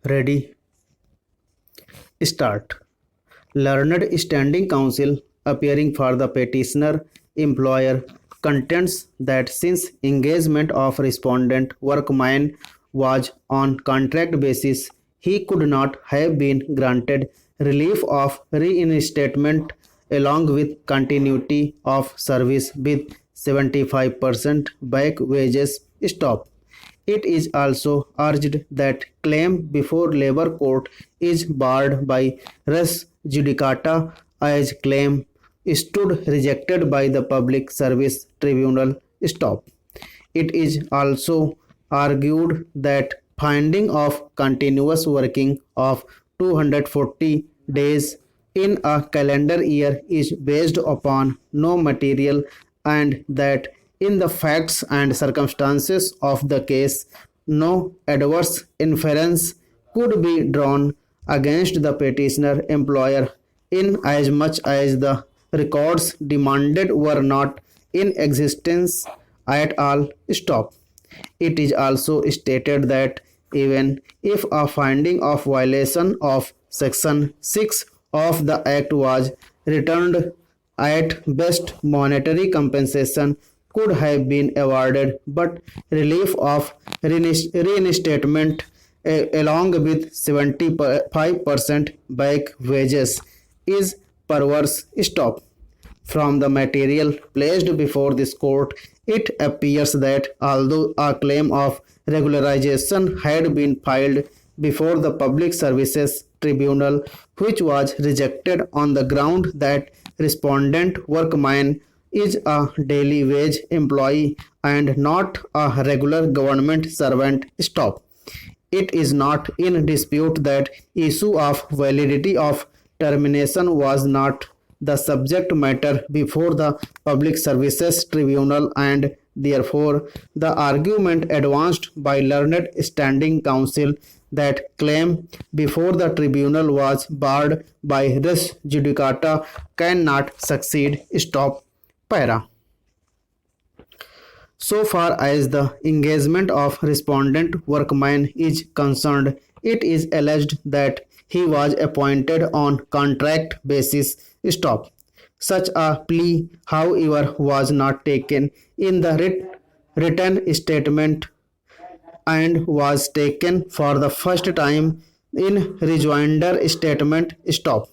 Ready? Start. Learned Standing Counsel appearing for the petitioner employer contends that since engagement of respondent workman was on contract basis, he could not have been granted relief of reinstatement along with continuity of service with 75% back wages stop. It is also urged that claim before labor court is barred by res judicata as claim stood rejected by the Public Service Tribunal stop. It is also argued that finding of continuous working of 240 days in a calendar year is based upon no material and that in the facts and circumstances of the case no adverse inference could be drawn against the petitioner employer in as much as the records demanded were not in existence at all stop. It is also stated that even if a finding of violation of Section 6 of the Act was returned, at best monetary compensation could have been awarded, but relief of reinstatement along with 75% back wages is perverse stop. From the material placed before this court, it appears that although a claim of regularization had been filed before the Public Services Tribunal, which was rejected on the ground that respondent workman is a daily wage employee and not a regular government servant stop. It is not in dispute that issue of validity of termination was not the subject matter before the Public Services Tribunal and therefore the argument advanced by learned standing counsel that claim before the tribunal was barred by res judicata cannot succeed. Stop. Para. So far as the engagement of respondent workman is concerned, it is alleged that he was appointed on contract basis. Stop. Such a plea, however, was not taken in the written statement and was taken for the first time in rejoinder statement. Stop.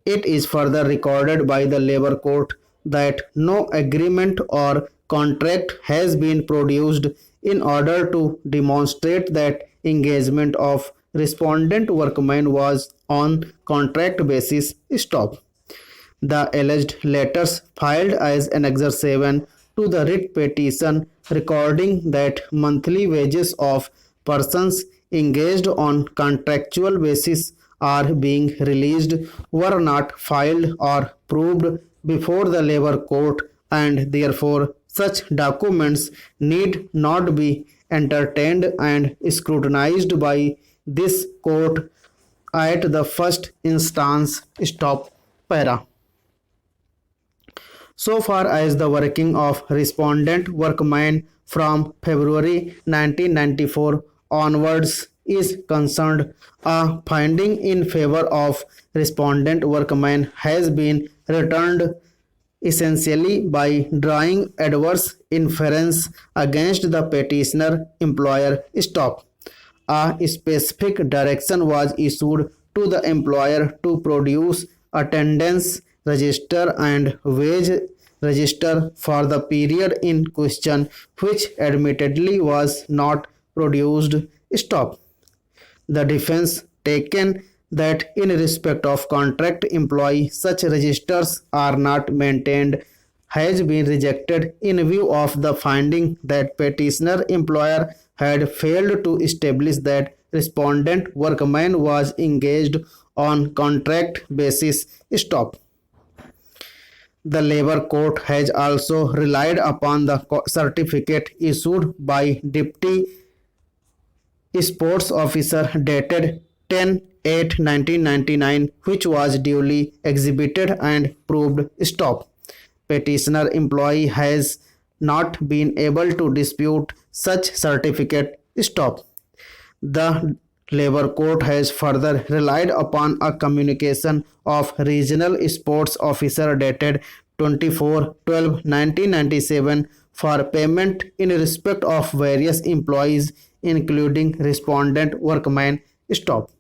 It is further recorded by the labor court that no agreement or contract has been produced in order to demonstrate that engagement of respondent workman was on contract basis. Stop. The alleged letters filed as Annexure 7 to the writ petition recording that monthly wages of persons engaged on contractual basis are being released were not filed or proved before the labor court and therefore such documents need not be entertained and scrutinized by this court at the first instance. Stop. Para. So far as the working of respondent workman from February 1994 onwards is concerned, a finding in favor of respondent workman has been returned essentially by drawing adverse inference against the petitioner employer. Stop. A specific direction was issued to the employer to produce attendance register and wage register for the period in question, which admittedly was not produced. Stop. The defense taken that in respect of contract employee such registers are not maintained has been rejected in view of the finding that petitioner employer had failed to establish that respondent workman was engaged on contract basis. Stop. The labor court has also relied upon the certificate issued by Deputy Sports Officer dated 10/8/1999, which was duly exhibited and proved. Stop. Petitioner employee has not been able to dispute such certificate. Stop. The Labor Court has further relied upon a communication of regional sports officer dated 24/12/1997 for payment in respect of various employees including respondent workman. Stop.